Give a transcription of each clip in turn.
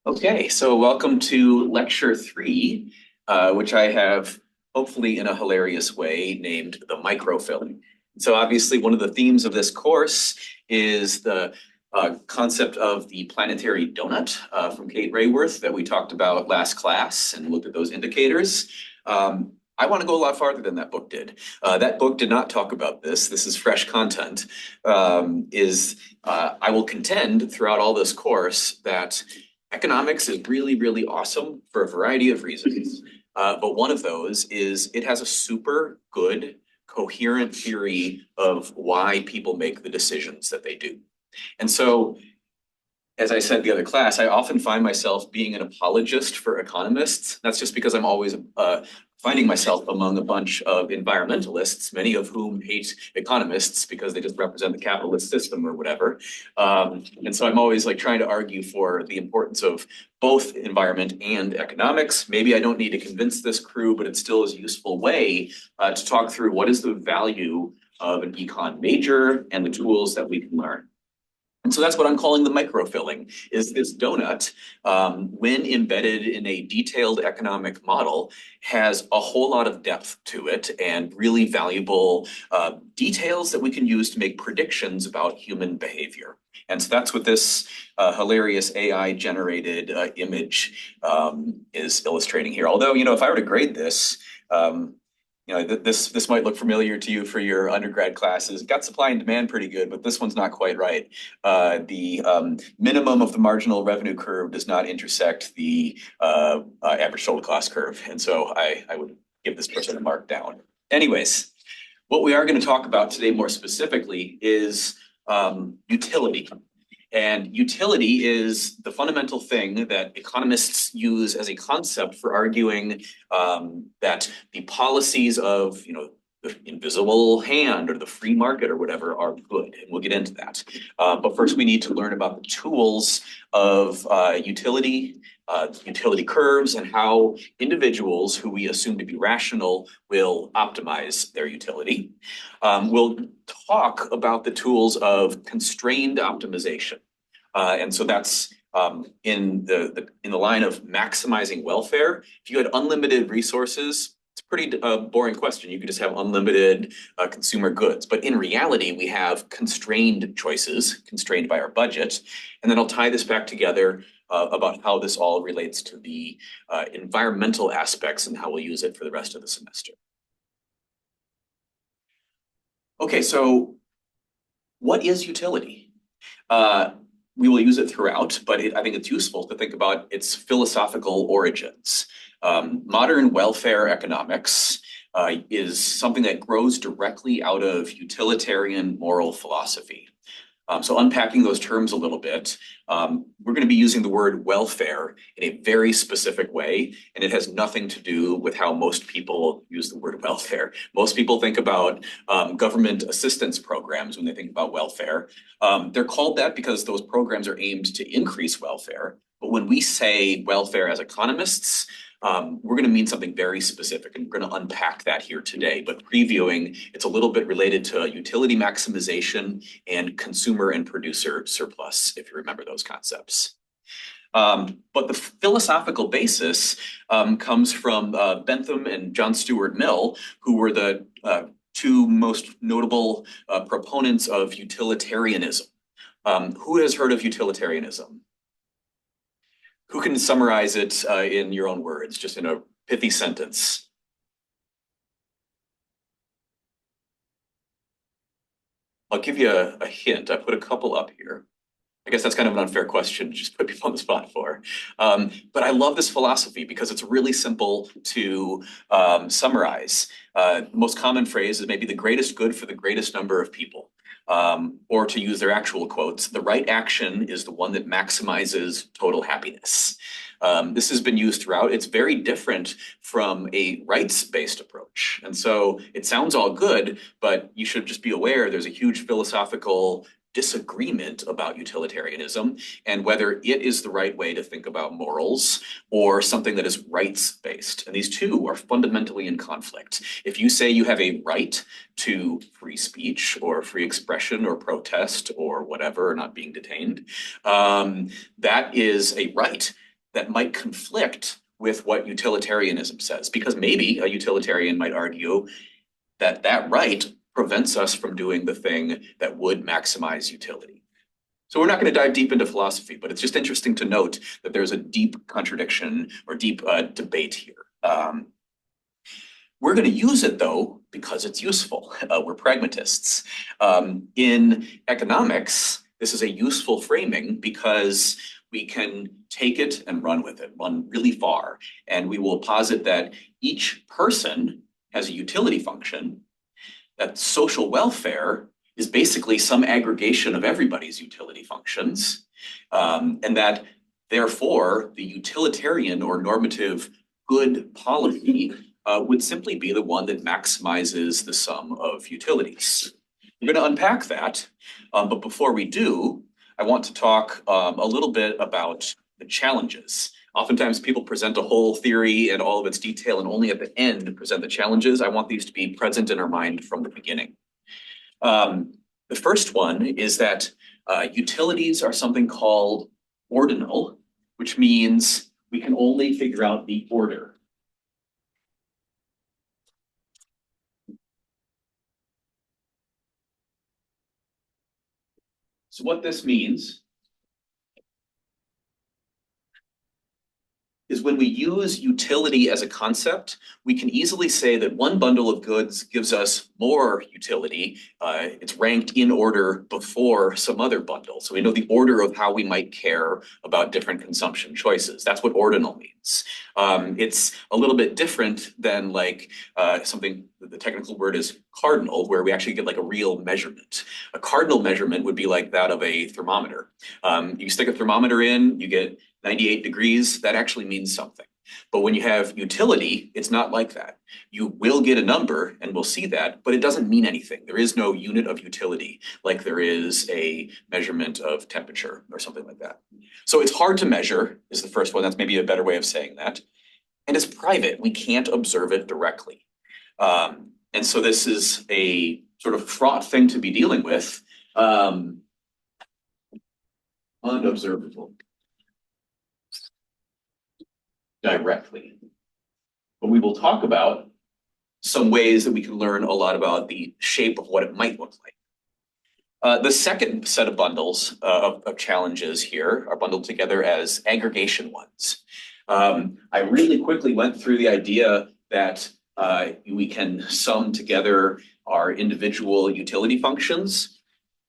Okay, so welcome to lecture three, which I have hopefully in a hilarious way named the microfilling. So obviously one of the themes of this course is the concept of the planetary donut from Kate Rayworth that we talked about last class and looked at those indicators. I want to go a lot farther than that book did. That book did not talk about this. This is fresh content. I will contend throughout all this course that economics is really, really awesome for a variety of reasons. But one of those is it has a super good, coherent theory of why people make the decisions that they do. And so, as I said the other class, I often find myself being an apologist for economists. That's just because I'm always finding myself among a bunch of environmentalists, many of whom hate economists because they just represent the capitalist system or whatever. And so I'm always like trying to argue for the importance of both environment and economics. Maybe I don't need to convince this crew, but it still is a useful way to talk through what is the value of an econ major and the tools that we can learn. And so that's what I'm calling the microfilling, is this donut, when embedded in a detailed economic model, has a whole lot of depth to it and really valuable details that we can use to make predictions about human behavior. And so that's what this hilarious AI-generated image is illustrating here. Although, if I were to grade this, this might look familiar to you for your undergrad classes. Got supply and demand pretty good, but this one's not quite right. The minimum of the marginal revenue curve does not intersect the average total cost curve. And so I would give this person a mark down. Anyways, what we are going to talk about today more specifically is utility. And utility is the fundamental thing that economists use as a concept for arguing that the policies of, the invisible hand or the free market or whatever are good. And we'll get into that. But first, we need to learn about the tools of utility curves, and how individuals who we assume to be rational will optimize their utility. We'll talk about the tools of constrained optimization. And so that's in the line of maximizing welfare. If you had unlimited resources, it's a pretty boring question. You could just have unlimited consumer goods. But in reality, we have constrained choices, constrained by our budget. And then I'll tie this back together about how this all relates to the environmental aspects and how we'll use it for the rest of the semester. Okay, so what is utility? We will use it throughout, but I think it's useful to think about its philosophical origins. Modern welfare economics is something that grows directly out of utilitarian moral philosophy. So unpacking those terms a little bit, we're going to be using the word welfare in a very specific way, and it has nothing to do with how most people use the word welfare. Most people think about government assistance programs when they think about welfare. They're called that because those programs are aimed to increase welfare. But when we say welfare as economists, we're going to mean something very specific, and we're going to unpack that here today. But previewing, it's a little bit related to utility maximization and consumer and producer surplus, if you remember those concepts. But the philosophical basis comes from Bentham and John Stuart Mill, who were the two most notable proponents of utilitarianism. Who has heard of utilitarianism? Who can summarize it in your own words, just in a pithy sentence? I'll give you a hint. I put a couple up here. I guess that's kind of an unfair question to just put people on the spot for. But I love this philosophy because it's really simple to summarize. The most common phrase is maybe the greatest good for the greatest number of people. Or to use their actual quotes, the right action is the one that maximizes total happiness. This has been used throughout. It's very different from a rights-based approach. And so it sounds all good, but you should just be aware there's a huge philosophical disagreement about utilitarianism and whether it is the right way to think about morals or something that is rights-based. And these two are fundamentally in conflict. If you say you have a right to free speech or free expression or protest or whatever, not being detained, that is a right. that might conflict with what utilitarianism says, because maybe a utilitarian might argue that that right prevents us from doing the thing that would maximize utility. So we're not going to dive deep into philosophy, but it's just interesting to note that there's a deep contradiction or deep debate here. We're going to use it, though, because it's useful. We're pragmatists. In economics, this is a useful framing because we can take it and run with it, run really far. And we will posit that each person has a utility function, that social welfare is basically some aggregation of everybody's utility functions, and that therefore the utilitarian or normative good policy would simply be the one that maximizes the sum of utilities. We're going to unpack that, but before we do, I want to talk a little bit about the challenges. Oftentimes people present a whole theory and all of its detail and only at the end present the challenges. I want these to be present in our mind from the beginning. The first one is that utilities are something called ordinal, which means we can only figure out the order. So what this means is when we use utility as a concept, we can easily say that one bundle of goods gives us more utility. It's ranked in order before some other bundle. So we know the order of how we might care about different consumption choices. That's what ordinal means. It's a little bit different than like something, the technical word is cardinal, where we actually get like a real measurement. A cardinal measurement would be like that of a thermometer. You stick a thermometer in, you get 98 degrees, that actually means something. But when you have utility, it's not like that. You will get a number and we'll see that, but it doesn't mean anything. There is no unit of utility like there is a measurement of temperature or something like that. So it's hard to measure is the first one. That's maybe a better way of saying that. And it's private. We can't observe it directly. And so this is a sort of fraught thing to be dealing with. Unobservable. Directly. But we will talk about some ways that we can learn a lot about the shape of what it might look like. The second set of bundles of challenges here are bundled together as aggregation ones. I really quickly went through the idea that we can sum together our individual utility functions.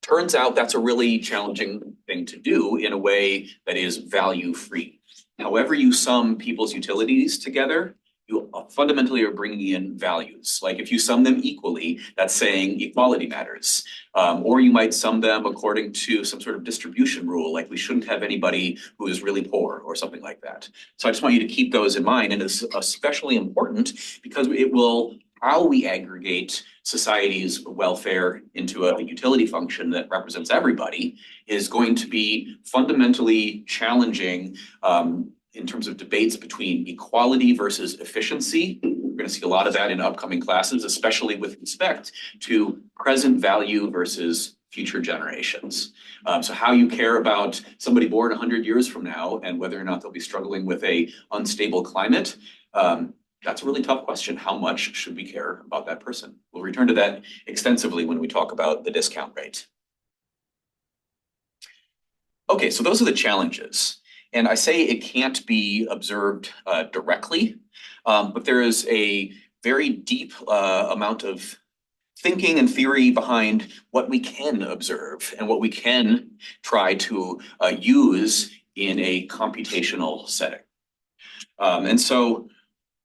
Turns out that's a really challenging thing to do in a way that is value-free. However you sum people's utilities together, you fundamentally are bringing in values. Like if you sum them equally, that's saying equality matters. Or you might sum them according to some sort of distribution rule, like we shouldn't have anybody who is really poor or something like that. So I just want you to keep those in mind, and it's especially important because it will, how we aggregate society's welfare into a utility function that represents everybody is going to be fundamentally challenging in terms of debates between equality versus efficiency. We're going to see a lot of that in upcoming classes, especially with respect to present value versus future generations. So how you care about somebody born 100 years from now and whether or not they'll be struggling with a unstable climate, that's a really tough question. How much should we care about that person? We'll return to that extensively when we talk about the discount rate. Okay, so those are the challenges. And I say it can't be observed directly, but there is a very deep amount of thinking and theory behind what we can observe and what we can try to use in a computational setting. And so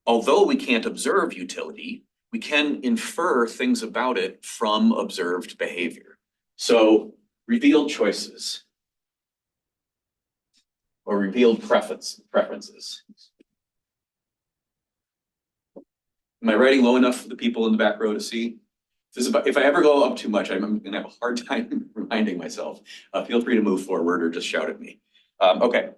although we can't observe utility, we can infer things about it from observed behavior. So revealed choices or revealed preferences. Am I writing low enough for the people in the back row to see? If I ever go up too much, I'm going to have a hard time reminding myself. Feel free to move forward or just shout at me. Okay,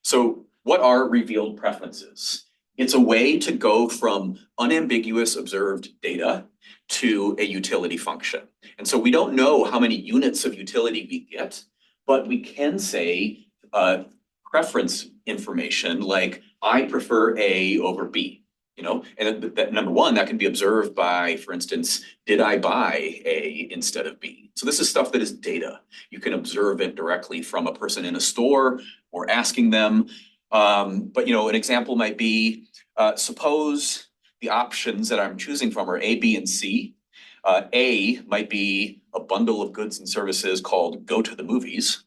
so what are revealed preferences? It's a way to go from unambiguous observed data to a utility function. And so we don't know how many units of utility we get, but we can say preference information like I prefer A over B, and that number one, that can be observed by, for instance, did I buy A instead of B? So this is stuff that is data. You can observe it directly from a person in a store or asking them. But an example might be, suppose the options that I'm choosing from are A, B, and C. A might be a bundle of goods and services called go to the movies.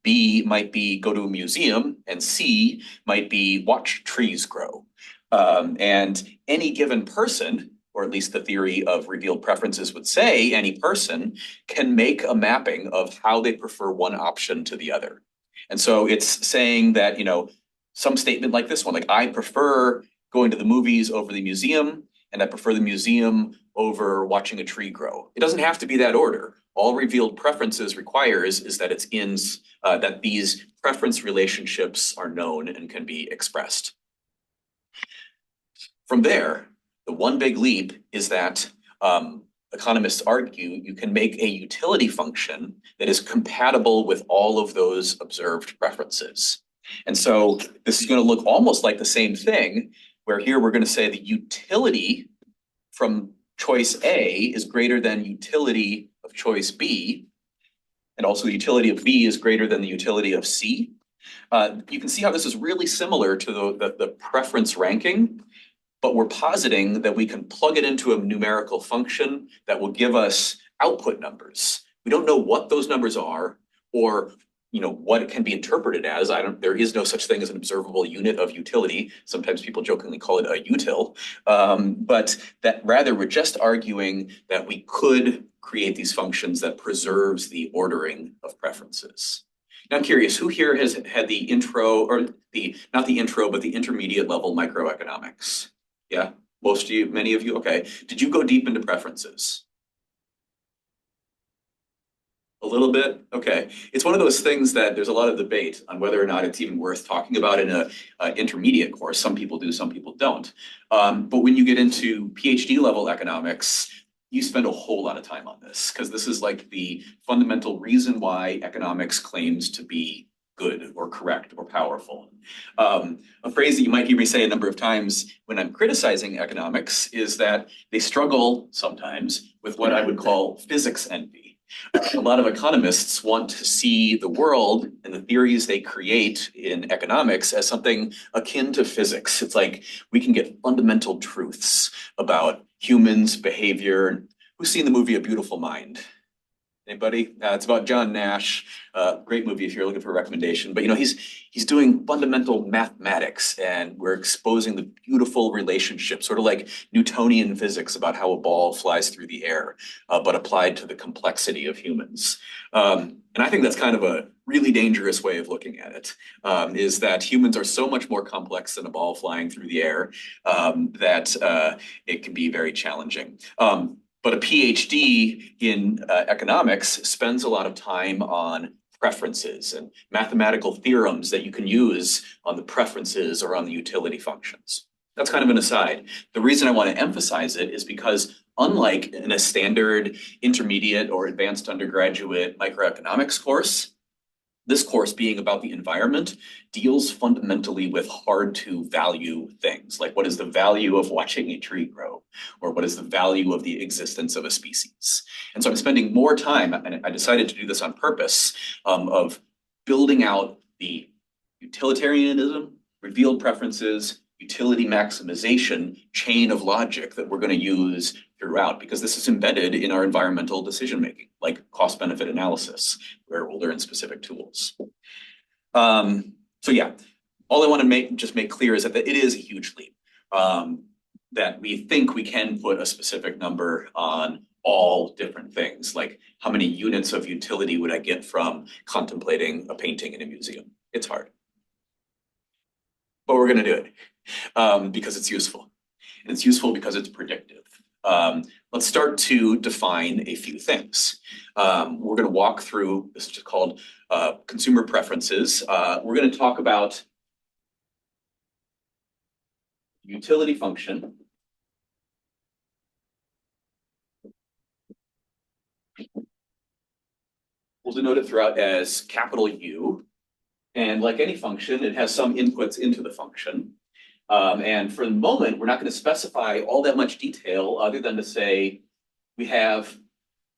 B might be go to a museum, and C might be watch trees grow. And any given person, or at least the theory of revealed preferences would say, any person can make a mapping of how they prefer one option to the other. And so it's saying that, some statement like this one, like I prefer going to the movies over the museum, and I prefer the museum over watching a tree grow. It doesn't have to be that order. All revealed preferences requires is that it's in that these preference relationships are known and can be expressed. From there, the one big leap is that economists argue you can make a utility function that is compatible with all of those observed preferences. And so this is going to look almost like the same thing, where here we're going to say the utility from choice A is greater than utility of choice B, and also the utility of B is greater than the utility of C. You can see how this is really similar to the preference ranking, but we're positing that we can plug it into a numerical function that will give us output numbers. We don't know what those numbers are or what it can be interpreted as. There is no such thing as an observable unit of utility. Sometimes people jokingly call it a util. But that rather we're just arguing that we could create these functions that preserves the ordering of preferences. Now I'm curious, who here has had the intro, or not the intro, but the intermediate level microeconomics? Yeah, most of you, many of you, okay. Did you go deep into preferences? A little bit? Okay. It's one of those things that there's a lot of debate on whether or not it's even worth talking about in an intermediate course. Some people do, some people don't. But when you get into PhD level economics, you spend a whole lot of time on this because this is like the fundamental reason why economics claims to be good or correct or powerful. A phrase that you might hear me say a number of times when I'm criticizing economics is that they struggle sometimes with what I would call physics envy. A lot of economists want to see the world and the theories they create in economics as something akin to physics. It's like we can get fundamental truths about humans' behavior. Who's seen the movie A Beautiful Mind? Anybody? It's about John Nash. Great movie if you're looking for a recommendation. But he's doing fundamental mathematics, and we're exposing the beautiful relationship, sort of like Newtonian physics about how a ball flies through the air, but applied to the complexity of humans. And I think that's kind of a really dangerous way of looking at it, is that humans are so much more complex than a ball flying through the air that it can be very challenging. But a PhD in economics spends a lot of time on preferences and mathematical theorems that you can use on the preferences or on the utility functions. That's kind of an aside. The reason I want to emphasize it is because unlike in a standard intermediate or advanced undergraduate microeconomics course, this course being about the environment deals fundamentally with hard to value things, like what is the value of watching a tree grow, or what is the value of the existence of a species. And so I'm spending more time, and I decided to do this on purpose, of building out the utilitarianism, revealed preferences, utility maximization chain of logic that we're going to use throughout, because this is embedded in our environmental decision making, like cost benefit analysis, where we'll learn specific tools. So yeah, all I want to just make clear is that it is a huge leap, that we think we can put a specific number on all different things, like how many units of utility would I get from contemplating a painting in a museum? It's hard. But we're going to do it because it's useful. And it's useful because it's predictive. Let's start to define a few things. We're going to walk through, this is just called consumer preferences. We're going to talk about utility function. We'll denote it throughout as capital U. And like any function, it has some inputs into the function. And for the moment, we're not going to specify all that much detail other than to say we have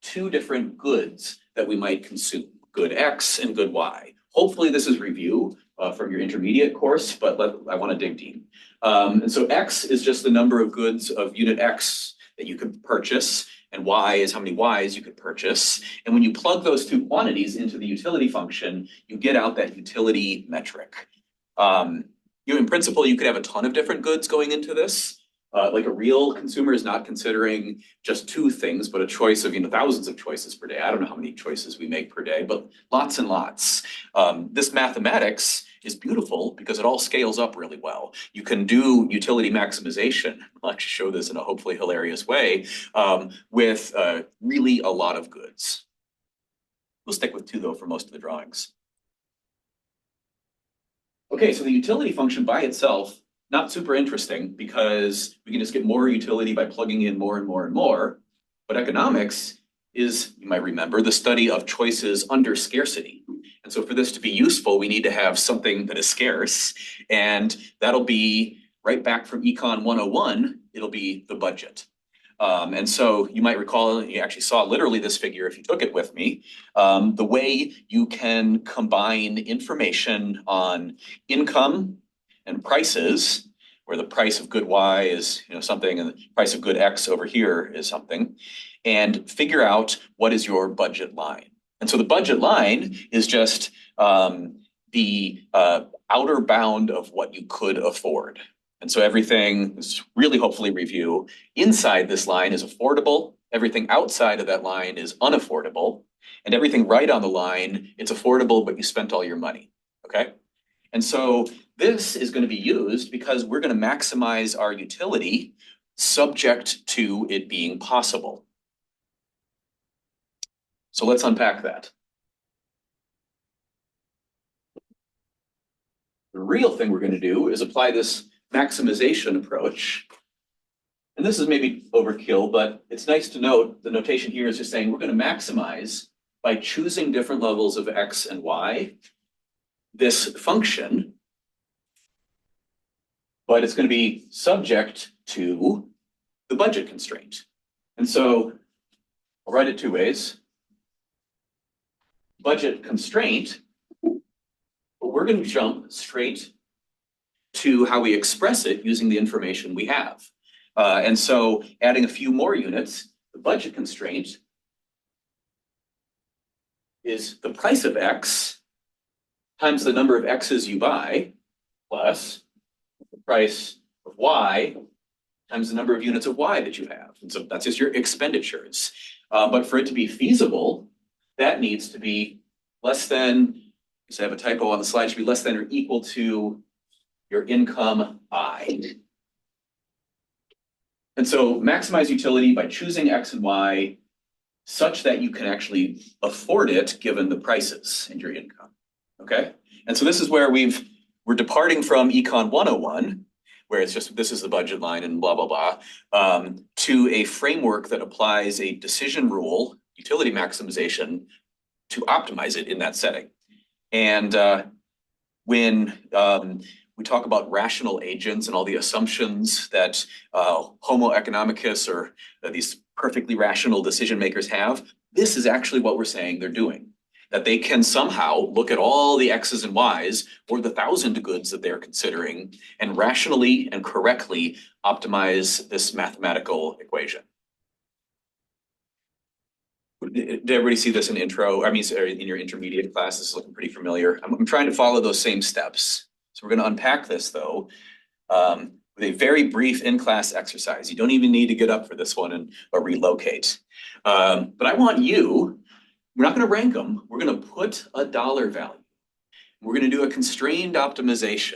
two different goods that we might consume, good X and good Y. Hopefully this is review from your intermediate course, but I want to dig deep. And so X is just the number of goods of unit X that you could purchase, and Y is how many Ys you could purchase. And when you plug those two quantities into the utility function, you get out that utility metric. In principle, you could have a ton of different goods going into this. Like a real consumer is not considering just two things, but a choice of thousands of choices per day. I don't know how many choices we make per day, but lots and lots. This mathematics is beautiful because it all scales up really well. You can do utility maximization. I'll actually show this in a hopefully hilarious way with really a lot of goods. We'll stick with two though for most of the drawings. Okay, so the utility function by itself, not super interesting because we can just get more utility by plugging in more and more and more. But economics is, you might remember, the study of choices under scarcity. And so for this to be useful, we need to have something that is scarce. And that'll be right back from Econ 101, it'll be the budget. And so you might recall, you actually saw literally this figure if you took it with me, the way you can combine information on income and prices, where the price of good Y is something and the price of good X over here is something, and figure out what is your budget line. And so the budget line is just the outer bound of what you could afford. And so everything is really hopefully review. Inside this line is affordable. Everything outside of that line is unaffordable. And everything right on the line, it's affordable, but you spent all your money, okay? And so this is going to be used because we're going to maximize our utility subject to it being possible. So let's unpack that. The real thing we're going to do is apply this maximization approach. And this is maybe overkill, but it's nice to note the notation here is just saying we're going to maximize by choosing different levels of X and Y this function, but it's going to be subject to the budget constraint. And so I'll write it two ways. Budget constraint, but we're going to jump straight to how we express it using the information we have. And so adding a few more units, the budget constraint is the price of X times the number of X's you buy plus the price of Y times the number of units of Y that you have. And so that's just your expenditures. But for it to be feasible, that needs to be less than, so I have a typo on the slide, should be less than or equal to your income I. And so maximize utility by choosing X and Y such that you can actually afford it given the prices and your income, okay? And so this is where we're departing from Econ 101, where it's just, this is the budget line and blah, blah, blah, to a framework that applies a decision rule, utility maximization, to optimize it in that setting. And when we talk about rational agents and all the assumptions that Homo economicus or these perfectly rational decision makers have, this is actually what we're saying they're doing. That they can somehow look at all the X's and Y's or the 1,000 goods that they're considering and rationally and correctly optimize this mathematical equation. Did everybody see this in intro? I mean, in your intermediate class, this is looking pretty familiar. I'm trying to follow those same steps. So we're going to unpack this though with a very brief in-class exercise. You don't even need to get up for this one or relocate. But I want you, we're not going to rank them. We're going to put a dollar value. We're going to do a constrained optimization.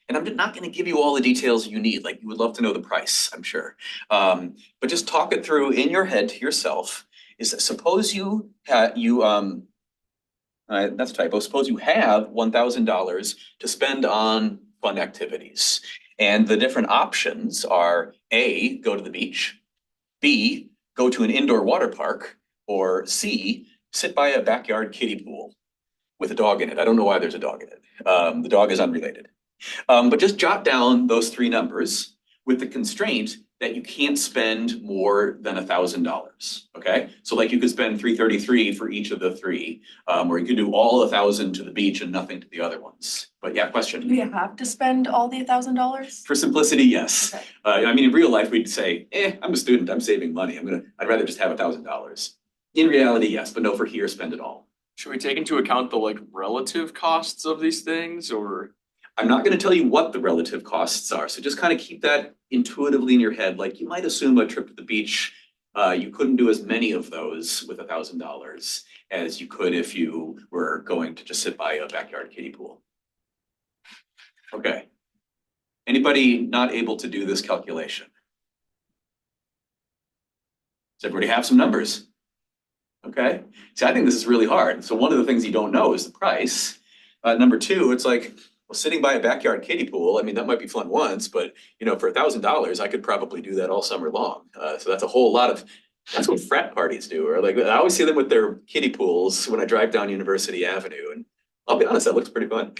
And I'm not going to give you all the details you need. Like you would love to know the price, I'm sure. But just talk it through in your head to yourself. Is that suppose that's a typo. Suppose you have $1,000 to spend on fun activities. And the different options are A, go to the beach, B, go to an indoor water park, or C, sit by a backyard kiddie pool. with a dog in it. I don't know why there's a dog in it. The dog is unrelated. But just jot down those three numbers with the constraint that you can't spend more than $1,000. Okay, so like you could spend 333 for each of the three, or you could do all 1,000 to the beach and nothing to the other ones. But yeah, question. Do we have to spend all the $1,000? For simplicity, yes. Okay. I mean, in real life, we'd say, I'm a student, I'm saving money. I'd rather just have $1,000. In reality, yes, but no, for here, spend it all. Should we take into account the like relative costs of these things or? I'm not going to tell you what the relative costs are. So just kind of keep that intuitively in your head. Like you might assume a trip to the beach, you couldn't do as many of those with $1,000 as you could if you were going to just sit by a backyard kiddie pool. Okay. Anybody not able to do this calculation? Does everybody have some numbers? Okay. See, I think this is really hard. So one of the things you don't know is the price. Number two, it's like, well, sitting by a backyard kiddie pool, I mean, that might be fun once, but for $1,000, I could probably do that all summer long. So that's a whole lot of, that's what frat parties do. Or like, I always see them with their kiddie pools when I drive down University Avenue. And I'll be honest, that looks pretty fun.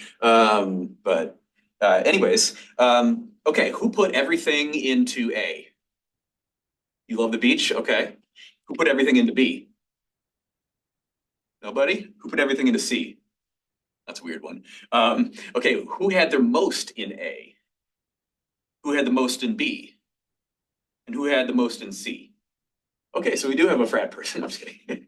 Anyways, okay, who put everything into A? You love the beach? Okay. Who put everything into B? Nobody? Who put everything into C? That's a weird one. Okay, who had their most in A? Who had the most in B? And who had the most in C? Okay, so we do have a frat person. I'm just kidding.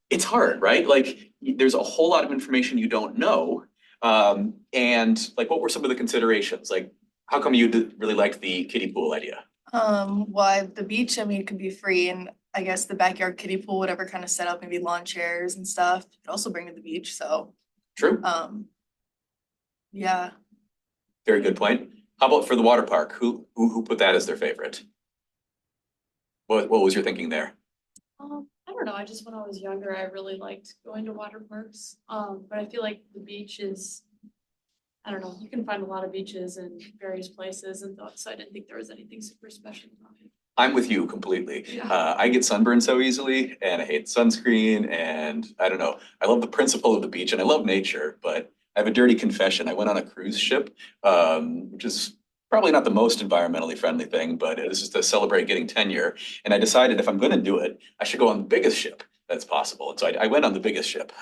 It's hard, right? Like, there's a whole lot of information you don't know. And like, what were some of the considerations? Like, how come you really liked the kiddie pool idea? Well, the beach, I mean, it could be free, and I guess the backyard kiddie pool, whatever kind of set up, maybe lawn chairs and stuff, you could also bring to the beach, so, True. yeah. Very good point. How about for the water park? Who put that as their favorite? What was your thinking there? I don't know. I just when I was younger, I really liked going to water parks. But I feel like the beach is, I don't know, you can find a lot of beaches in various places, and so I didn't think there was anything super special about it. I'm with you completely. Yeah. I get sunburned so easily and I hate sunscreen and I don't know. I love the principle of the beach and I love nature, but I have a dirty confession. I went on a cruise ship, which is probably not the most environmentally friendly thing, but it was just to celebrate getting tenure. And I decided if I'm going to do it, I should go on the biggest ship that's possible. And so I went on the biggest ship,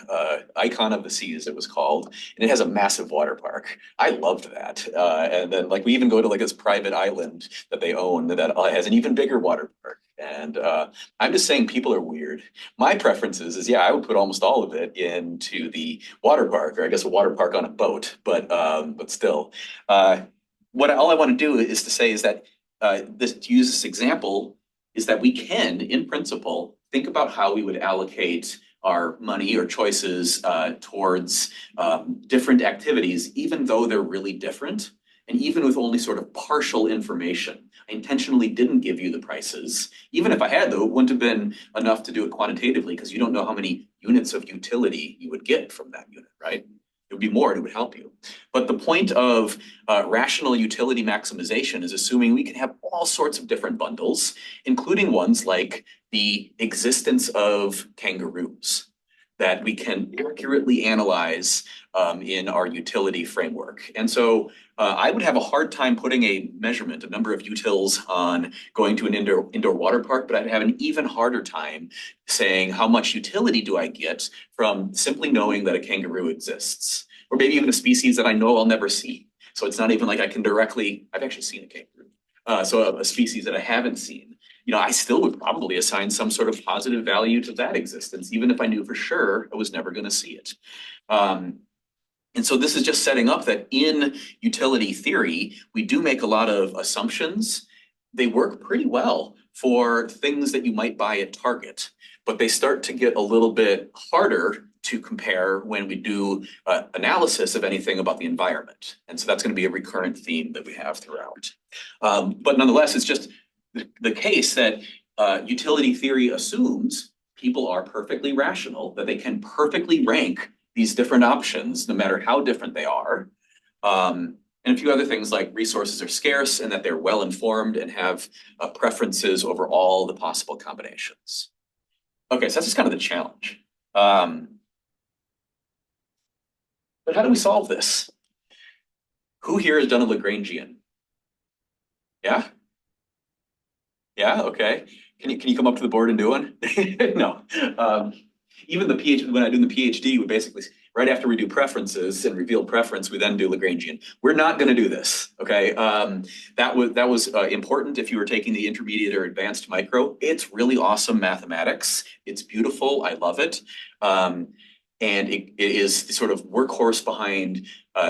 Icon of the Seas, it was called, and it has a massive water park. I loved that. And then like we even go to like this private island that they own that has an even bigger water park. And I'm just saying people are weird. My preference is yeah, I would put almost all of it into the water park, or I guess a water park on a boat, but still. All I want to do is to say is that to use this example is that we can, in principle, think about how we would allocate our money or choices towards different activities, even though they're really different, and even with only sort of partial information. I intentionally didn't give you the prices. Even if I had, though, it wouldn't have been enough to do it quantitatively because you don't know how many units of utility you would get from that unit, right? It would be more and it would help you. But the point of rational utility maximization is assuming we can have all sorts of different bundles, including ones like the existence of kangaroos that we can accurately analyze in our utility framework. And so I would have a hard time putting a measurement, a number of utils on going to an indoor water park, but I'd have an even harder time saying how much utility do I get from simply knowing that a kangaroo exists, or maybe even a species that I know I'll never see. So it's not even like I can directly, I've actually seen a kangaroo. So a species that I haven't seen, I still would probably assign some sort of positive value to that existence, even if I knew for sure I was never going to see it. And so this is just setting up that in utility theory, we do make a lot of assumptions. They work pretty well for things that you might buy at Target, but they start to get a little bit harder to compare when we do analysis of anything about the environment. And so that's going to be a recurrent theme that we have throughout. But nonetheless, it's just the case that utility theory assumes people are perfectly rational, that they can perfectly rank these different options, no matter how different they are. And a few other things like resources are scarce and that they're well informed and have preferences over all the possible combinations. Okay, so that's just kind of the challenge. But how do we solve this? Who here has done a Lagrangian? Yeah? Yeah, okay. Can you come up to the board and do one? No. Even the PhD, when I do the PhD, we basically, right after we do preferences and reveal preference, we then do Lagrangian. We're not gonna do this, okay? That was important if you were taking the intermediate or advanced micro. It's really awesome mathematics. It's beautiful, I love it. And it is the sort of workhorse behind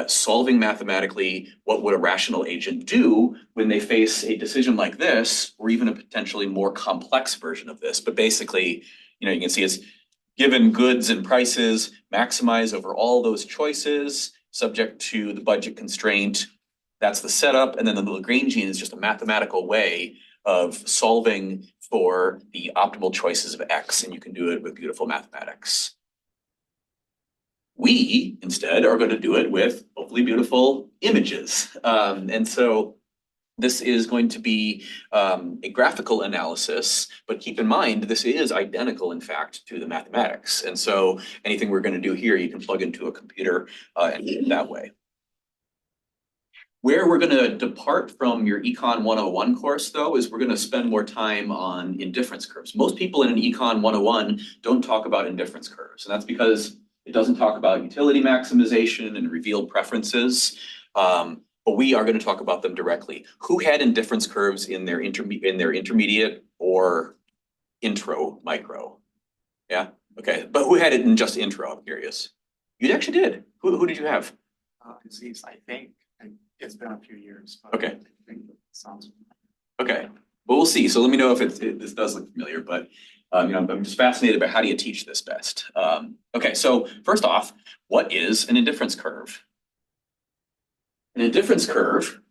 solving mathematically what would a rational agent do when they face a decision like this, or even a potentially more complex version of this. But basically, you can see it's given goods and prices, maximize over all those choices, subject to the budget constraint. That's the setup. And then the Lagrangian is just a mathematical way of solving for the optimal choices of X. And you can do it with beautiful mathematics. We instead are going to do it with hopefully beautiful images. And so this is going to be a graphical analysis, but keep in mind, this is identical, in fact, to the mathematics. And so anything we're going to do here, you can plug into a computer and do it that way. Where we're going to depart from your Econ 101 course, though, is we're going to spend more time on indifference curves. Most people in an Econ 101 don't talk about indifference curves, and that's because it doesn't talk about utility maximization and revealed preferences, but we are going to talk about them directly. Who had indifference curves in their intermediate or intro micro? Yeah, okay. But who had it in just intro? I'm curious. You actually did. Who did you have? Disease, I think. It's been a few years. But Okay. I think it sounds. Okay. Well, we'll see. So let me know if this does look familiar, but I'm just fascinated by how do you teach this best. Okay, so first off, what is an indifference curve? An indifference curve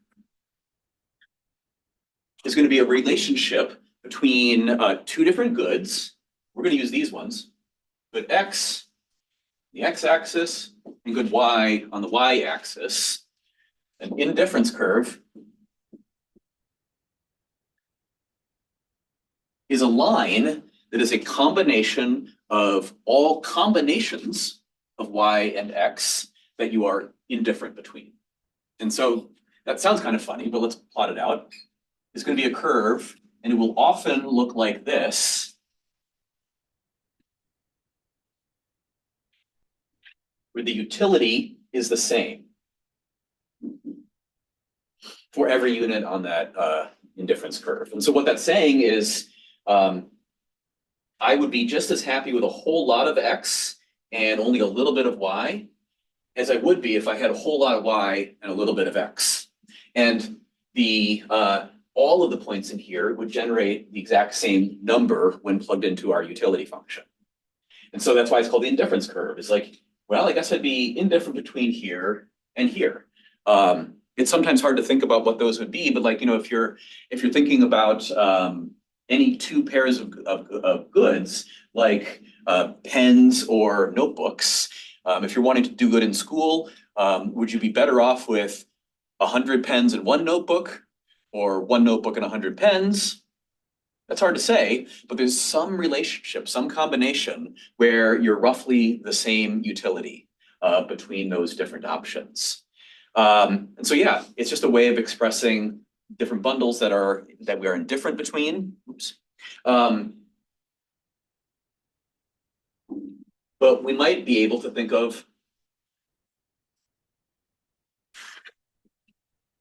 is going to be a relationship between two different goods. We're going to use these ones, good X, the X-axis, and good Y on the Y-axis. An indifference curve is a line that is a combination of all combinations of Y and X that you are indifferent between. And so that sounds kind of funny, but let's plot it out. It's going to be a curve, and it will often look like this, where the utility is the same for every unit on that indifference curve. And so what that's saying is, I would be just as happy with a whole lot of X and only a little bit of Y as I would be if I had a whole lot of Y and a little bit of X. And the all of the points in here would generate the exact same number when plugged into our utility function. And so that's why it's called the indifference curve. It's like, well, I guess I'd be indifferent between here and here. It's sometimes hard to think about what those would be, but like, if you're thinking about any two pairs of goods, like pens or notebooks, if you're wanting to do good in school, would you be better off with 100 pens in one notebook or one notebook and 100 pens? That's hard to say, but there's some relationship, some combination where you're roughly the same utility between those different options. And so, yeah, it's just a way of expressing different bundles that we are indifferent between. Oops. But we might be able to think of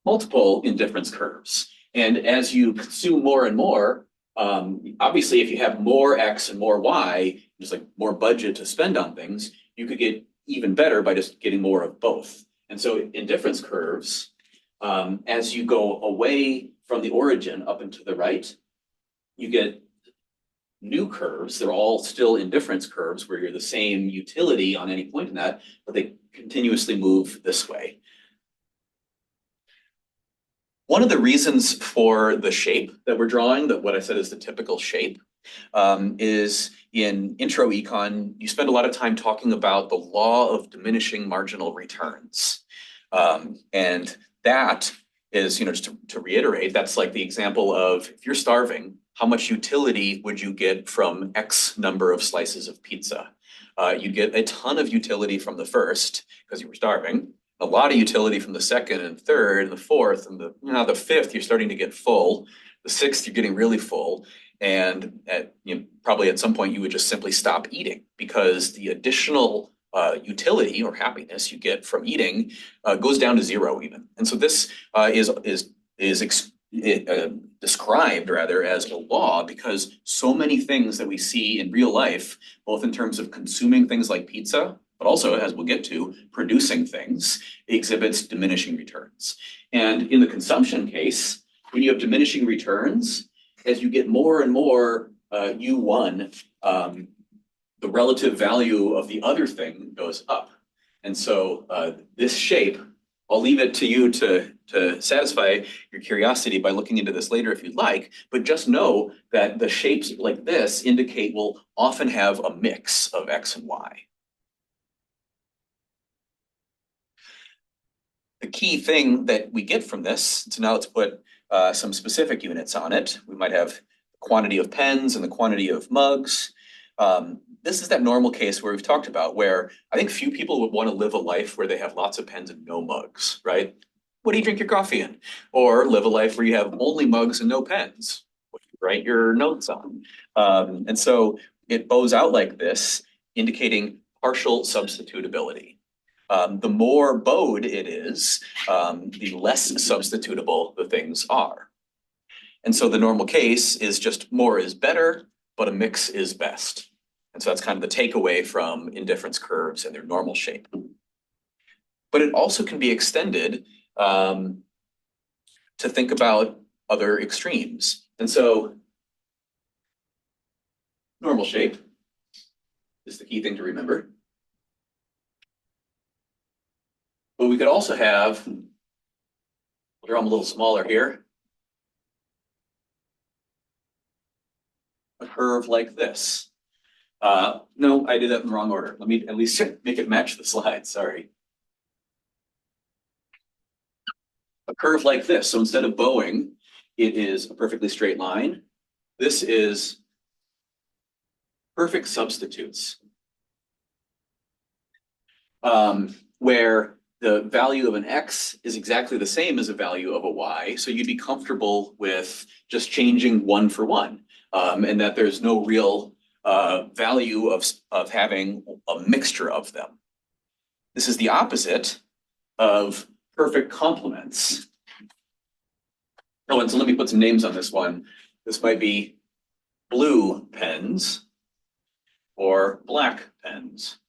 multiple indifference curves. And as you consume more and more, obviously, if you have more X and more Y, just like more budget to spend on things, you could get even better by just getting more of both. And so indifference curves, as you go away from the origin up and to the right, you get new curves. They're all still indifference curves where you're the same utility on any point in that, but they continuously move this way. One of the reasons for the shape that we're drawing, that what I said is the typical shape, is in intro econ, you spend a lot of time talking about the law of diminishing marginal returns. And that is, just to reiterate, that's like the example of if you're starving, how much utility would you get from X number of slices of pizza? You get a ton of utility from the first because you were starving, a lot of utility from the second and third and the fourth and the fifth, you're starting to get full. The sixth, you're getting really full. And probably at some point you would just simply stop eating because the additional utility or happiness you get from eating goes down to zero even. And so this is described rather as a law because so many things that we see in real life, both in terms of consuming things like pizza, but also, as we'll get to, producing things, exhibits diminishing returns. And in the consumption case, when you have diminishing returns, as you get more and more U1, the relative value of the other thing goes up. And so this shape, I'll leave it to you to satisfy your curiosity by looking into this later if you'd like, but just know that the shapes like this indicate we'll often have a mix of X and Y. The key thing that we get from this, so now let's put some specific units on it. We might have the quantity of pens and the quantity of mugs. This is that normal case where we've talked about where I think few people would want to live a life where they have lots of pens and no mugs, right? What do you drink your coffee in? Or live a life where you have only mugs and no pens, what you write your notes on. And so it bows out like this, indicating partial substitutability. The more bowed it is, the less substitutable the things are. And so the normal case is just more is better, but a mix is best. And so that's kind of the takeaway from indifference curves and their normal shape. But it also can be extended to think about other extremes. And so normal shape is the key thing to remember. But we could also have, I'll draw them a little smaller here, a curve like this. No, I did that in the wrong order. Let me at least make it match the slide, sorry. A curve like this. So instead of bowing, it is a perfectly straight line. This is perfect substitutes, where the value of an X is exactly the same as a value of a Y. So you'd be comfortable with just changing one for one, and that there's no real value of having a mixture of them. This is the opposite of perfect complements. Oh, and so let me put some names on this one. This might be blue pens or black pens.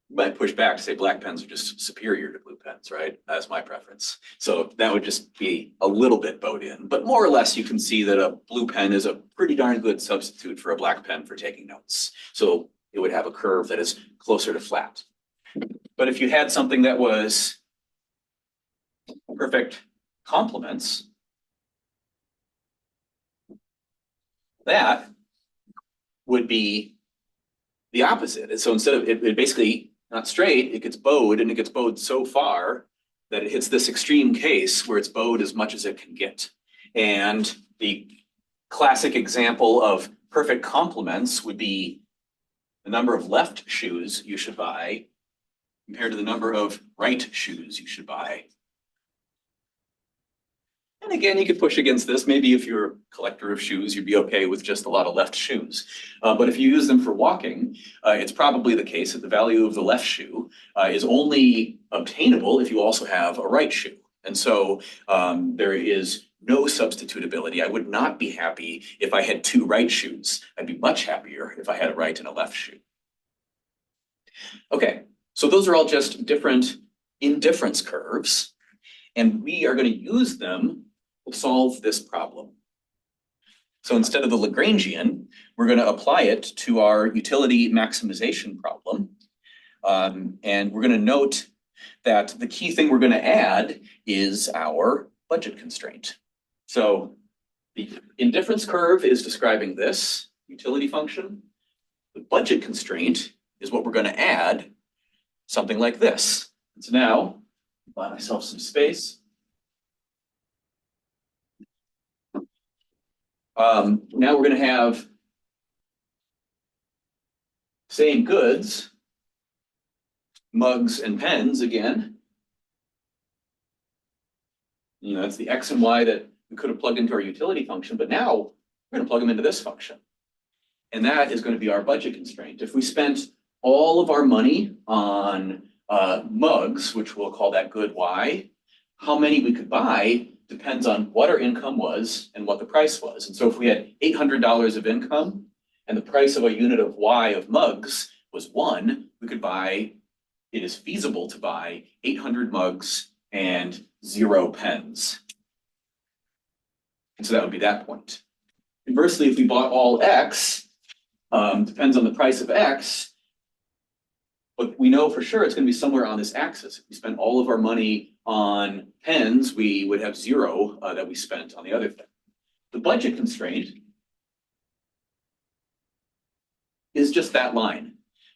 You might push back to say black pens are just superior to blue pens, right? That's my preference. So that would just be a little bit bowed in, but more or less you can see that a blue pen is a pretty darn good substitute for a black pen for taking notes. So it would have a curve that is closer to flat. But if you had something that was perfect complements, that would be the opposite. So instead of it basically not straight, it gets bowed, and it gets bowed so far that it hits this extreme case where it's bowed as much as it can get. And the classic example of perfect complements would be the number of left shoes you should buy compared to the number of right shoes you should buy. And again, you could push against this. Maybe if you're a collector of shoes, you'd be okay with just a lot of left shoes. But if you use them for walking, it's probably the case that the value of the left shoe is only obtainable if you also have a right shoe. And so there is no substitutability. I would not be happy if I had two right shoes. I'd be much happier if I had a right and a left shoe. Okay, so those are all just different indifference curves, and we are going to use them to solve this problem. So instead of the Lagrangian, we're going to apply it to our utility maximization problem. And we're going to note that the key thing we're going to add is our budget constraint. So the indifference curve is describing this utility function. The budget constraint is what we're going to add, something like this. So now, buy myself some space. Now we're going to have Same goods, mugs and pens again. You know, that's the X and Y that we could have plugged into our utility function, but now we're going to plug them into this function. And that is going to be our budget constraint. If we spent all of our money on mugs, which we'll call that good Y, how many we could buy depends on what our income was and what the price was. And so if we had $800 of income and the price of a unit of Y of mugs was 1, we could buy, it is feasible to buy 800 mugs and 0 pens. And so that would be that point. Conversely, if we bought all X, depends on the price of X, but we know for sure it's going to be somewhere on this axis. If we spent all of our money on pens, we would have 0 that we spent on the other thing. The budget constraint is just that line.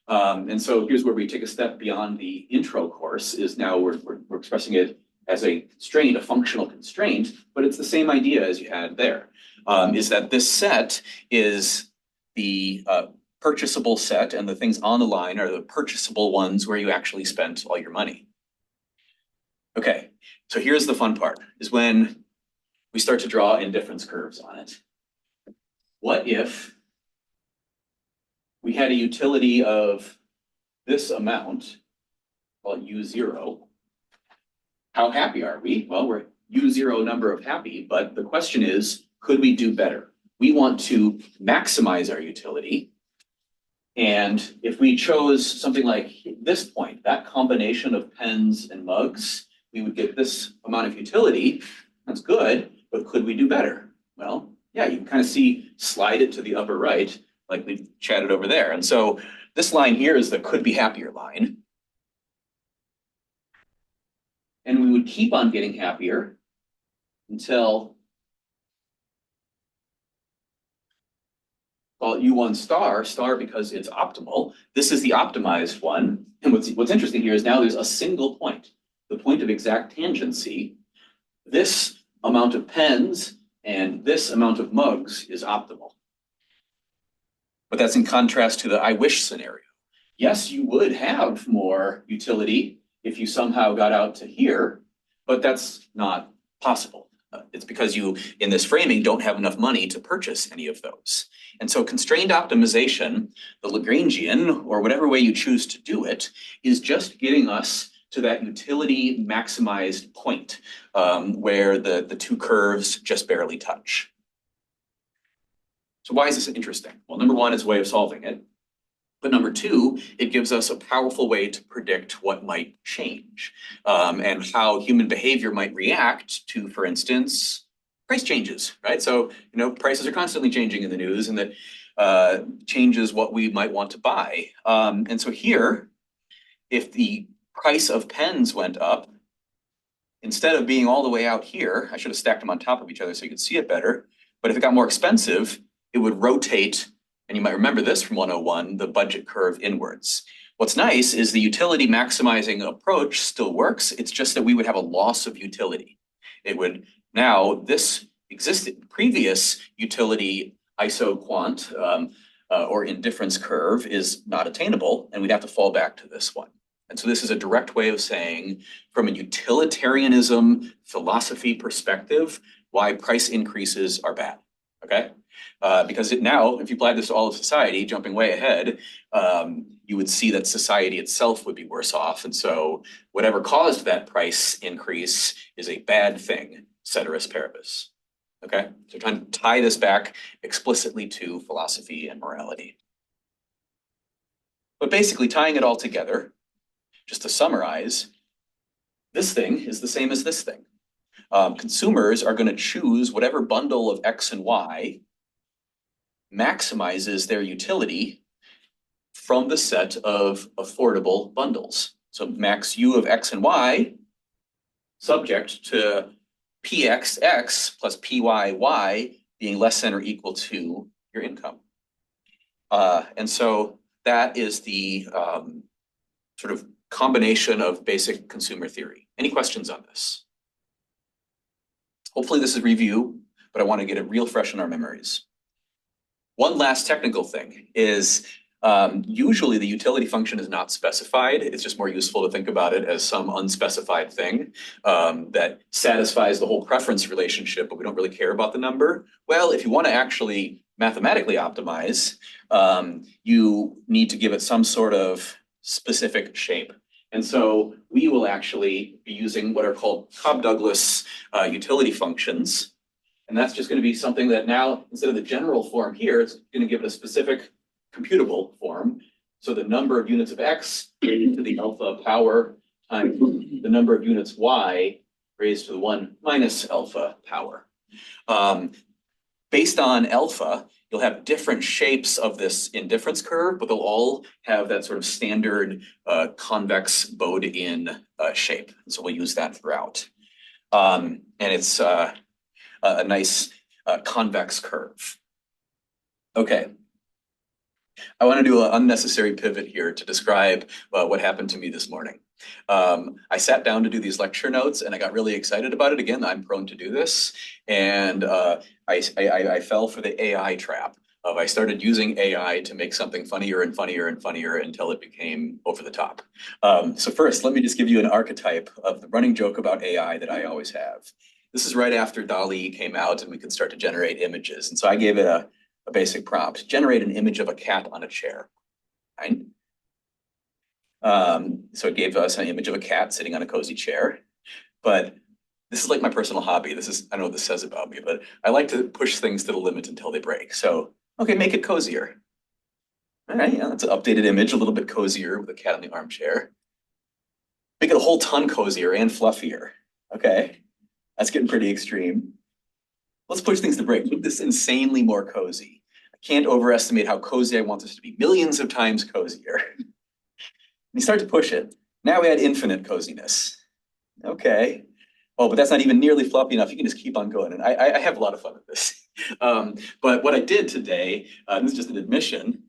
And so here's where we take a step beyond the intro course, is now we're expressing it as a constraint, a functional constraint, but it's the same idea as you had there. Is that this set is the purchasable set, and the things on the line are the purchasable ones where you actually spent all your money. Okay, so here's the fun part, is when we start to draw indifference curves on it. What if we had a utility of this amount, call it U0? How happy are we? Well, we're U0 number of happy, but the question is, could we do better? We want to maximize our utility. And if we chose something like this point, that combination of pens and mugs, we would get this amount of utility. That's good, but could we do better? Well, yeah, you can kind of see, slide it to the upper right, like we've chatted over there. And so this line here is the could be happier line. And we would keep on getting happier until, call it U1 star because it's optimal. This is the optimized one. And what's interesting here is now there's a single point, the point of exact tangency. This amount of pens and this amount of mugs is optimal. But that's in contrast to the I wish scenario. Yes, you would have more utility if you somehow got out to here, but that's not possible. It's because you, in this framing, don't have enough money to purchase any of those. And so constrained optimization, the Lagrangian, or whatever way you choose to do it, is just getting us to that utility maximized point where the two curves just barely touch. So why is this interesting? Well, number one, it's a way of solving it. But number two, it gives us a powerful way to predict what might change and how human behavior might react to, for instance, price changes, right? So, you know, prices are constantly changing in the news, and that changes what we might want to buy. And so here, if the price of pens went up, instead of being all the way out here, I should have stacked them on top of each other so you could see it better. But if it got more expensive, it would rotate, and you might remember this from 101, the budget curve inwards. What's nice is the utility maximizing approach still works. It's just that we would have a loss of utility. It would now, this existed previous utility isoquant or indifference curve is not attainable, and we'd have to fall back to this one. And so this is a direct way of saying, from a utilitarianism philosophy perspective, why price increases are bad, okay? Because now, if you apply this to all of society, jumping way ahead, you would see that society itself would be worse off. And so whatever caused that price increase is a bad thing, ceteris paribus. Okay, so trying to tie this back explicitly to philosophy and morality. But basically tying it all together, just to summarize, this thing is the same as this thing. Consumers are going to choose whatever bundle of X and Y maximizes their utility from the set of affordable bundles. So max U of X and Y, subject to PXX plus PYY being less than or equal to your income. And so that is the sort of combination of basic consumer theory. Any questions on this? Hopefully this is review, but I want to get it real fresh in our memories. One last technical thing is Usually the utility function is not specified. It's just more useful to think about it as some unspecified thing that satisfies the whole preference relationship, but we don't really care about the number. Well, if you want to actually mathematically optimize, you need to give it some sort of specific shape. And so we will actually be using what are called Cobb-Douglas utility functions. And that's just going to be something that now, instead of the general form here, it's going to give it a specific computable form. So the number of units of x raised to the alpha power times the number of units y raised to the 1 minus alpha power. Based on alpha, you'll have different shapes of this indifference curve, but they'll all have that sort of standard convex bowed-in shape. And so we'll use that throughout. And it's a nice convex curve. Okay. I want to do an unnecessary pivot here to describe what happened to me this morning. I sat down to do these lecture notes and I got really excited about it. Again, I'm prone to do this. And I fell for the AI trap of I started using AI to make something funnier and funnier and funnier until it became over the top. So first, let me just give you an archetype of the running joke about AI that I always have. This is right after DALL-E came out and we could start to generate images. And so I gave it a basic prompt, generate an image of a cat on a chair, right? So it gave us an image of a cat sitting on a cozy chair. But this is like my personal hobby. I don't know what this says about me, but I like to push things to the limit until they break. So, okay, make it cozier. All right, yeah, that's an updated image, a little bit cozier with a cat in the armchair. Make it a whole ton cozier and fluffier. Okay, that's getting pretty extreme. Let's push things to break. Make this insanely more cozy. I can't overestimate how cozy I want this to be. Millions of times cozier. You start to push it. Now we had infinite coziness. Okay. Oh, but that's not even nearly floppy enough. You can just keep on going. And I have a lot of fun with this. But what I did today, this is just an admission,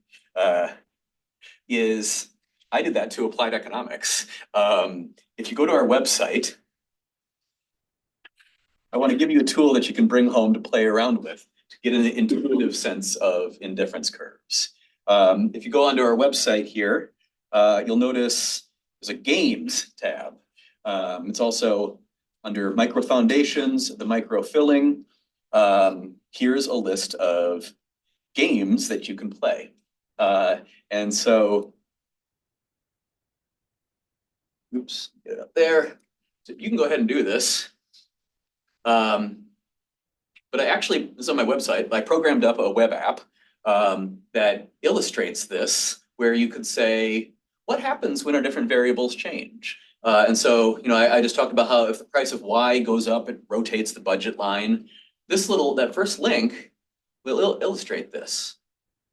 is I did that to applied economics. If you go to our website, I want to give you a tool that you can bring home to play around with to get an intuitive sense of indifference curves. If you go onto our website here, you'll notice there's a games tab. It's also under micro foundations, the microfilling. Here's a list of games that you can play. And so, oops, get it up there. So you can go ahead and do this. But I actually, this is on my website, I programmed up a web app that illustrates this, where you could say, what happens when our different variables change? And so, I just talked about how if the price of Y goes up, it rotates the budget line. That first link will illustrate this.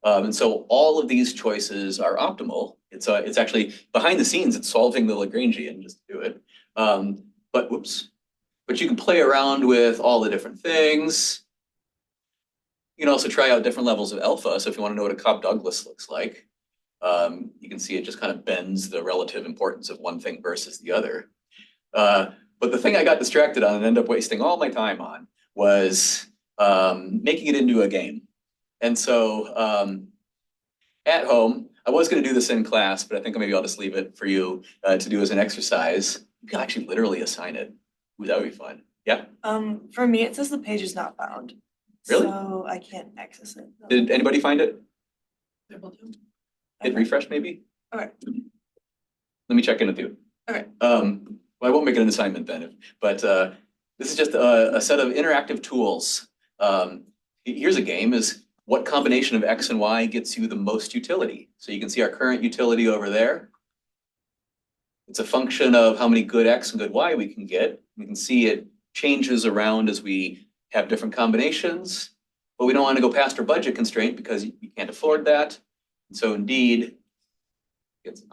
And so all of these choices are optimal. It's actually, behind the scenes, it's solving the Lagrangian, just to do it. But you can play around with all the different things. You can also try out different levels of alpha. So if you want to know what a Cobb-Douglas looks like, you can see it just kind of bends the relative importance of one thing versus the other. But the thing I got distracted on and ended up wasting all my time on was making it into a game. And so at home, I was going to do this in class, but I think maybe I'll just leave it for you to do as an exercise. You can actually literally assign it. Ooh, that would be fun. Yeah. For me, it says the page is not found. Really? So I can't access it. Did anybody find it? Able to. Hit refresh maybe? Okay. Let me check in with you. Okay. Well, I won't make it an assignment then, but this is just a set of interactive tools. Here's a game is what combination of X and Y gets you the most utility? So you can see our current utility over there. It's a function of how many good X and good Y we can get. We can see it changes around as we have different combinations, but we don't want to go past our budget constraint because you can't afford that. And so indeed, it's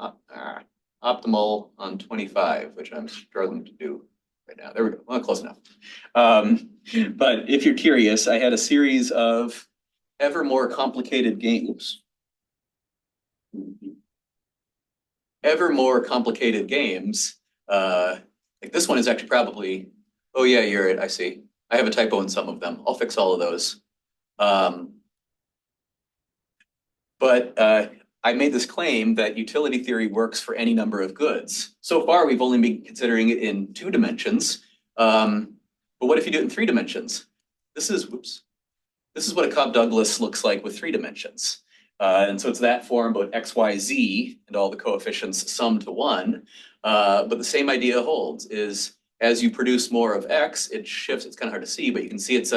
optimal on 25, which I'm struggling to do right now. There we go. Well, close enough. But if you're curious, I had a series of ever more complicated games. Ever more complicated games. Like this one is actually probably, oh yeah, you're right, I see. I have a typo in some of them. I'll fix all of those. But I made this claim that utility theory works for any number of goods. So far, we've only been considering it in 2 dimensions. But what if you do it in 3 dimensions? This is what a Cobb-Douglas looks like with 3 dimensions. And so it's that form, but x, y, z, and all the coefficients sum to 1. But the same idea holds, is as you produce more of x, it shifts. It's kind of hard to see, but you can see it's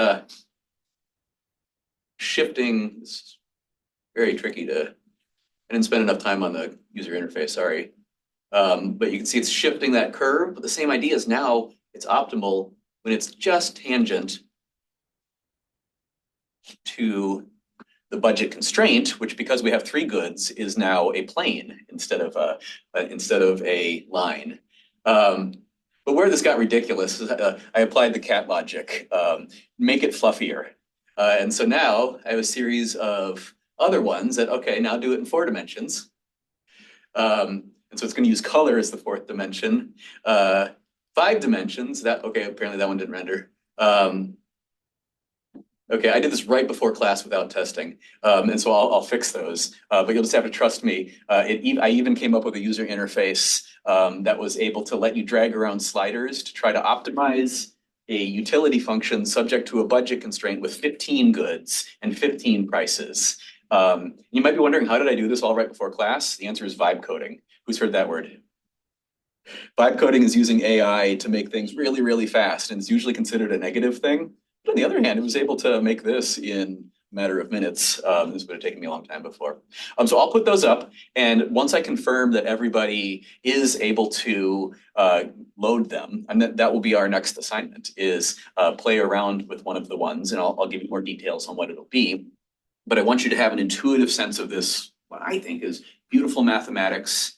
shifting. It's very tricky to, I didn't spend enough time on the user interface, sorry. But you can see it's shifting that curve, but the same idea is now it's optimal when it's just tangent to the budget constraint, which because we have 3 goods is now a plane instead of a line. But where this got ridiculous is I applied the cat logic, make it fluffier. And so now I have a series of other ones that, okay, now do it in 4 dimensions. And so it's going to use color as the 4th dimension. 5 dimensions, okay, apparently that one didn't render. Okay, I did this right before class without testing, and so I'll fix those. But you'll just have to trust me. I even came up with a user interface that was able to let you drag around sliders to try to optimize a utility function subject to a budget constraint with 15 goods and 15 prices. You might be wondering, how did I do this all right before class? The answer is vibe coding. Who's heard that word? Vibe coding is using AI to make things really, really fast, and it's usually considered a negative thing. But on the other hand, it was able to make this in a matter of minutes. This would have taken me a long time before. So I'll put those up, and once I confirm that everybody is able to load them, and that will be our next assignment, is play around with one of the ones, and I'll give you more details on what it'll be. But I want you to have an intuitive sense of this, what I think is beautiful mathematics,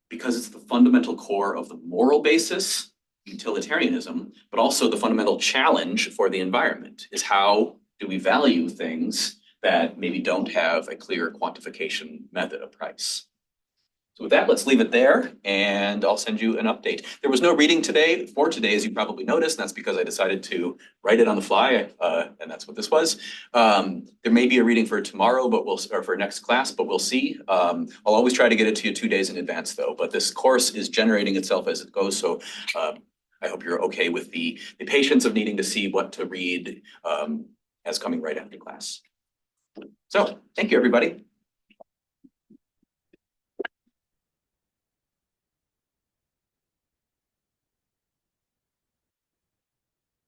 because it's the fundamental core of the moral basis, utilitarianism, but also the fundamental challenge for the environment is how do we value things that maybe don't have a clear quantification method of price. So with that, let's leave it there, and I'll send you an update. There was no reading today for today, as you probably noticed, and that's because I decided to write it on the fly, and that's what this was. There may be a reading for tomorrow, or for next class, but we'll see. I'll always try to get it to you 2 days in advance, though. But this course is generating itself as it goes, so I hope you're okay with the patience of needing to see what to read as coming right after class. So, thank you, everybody.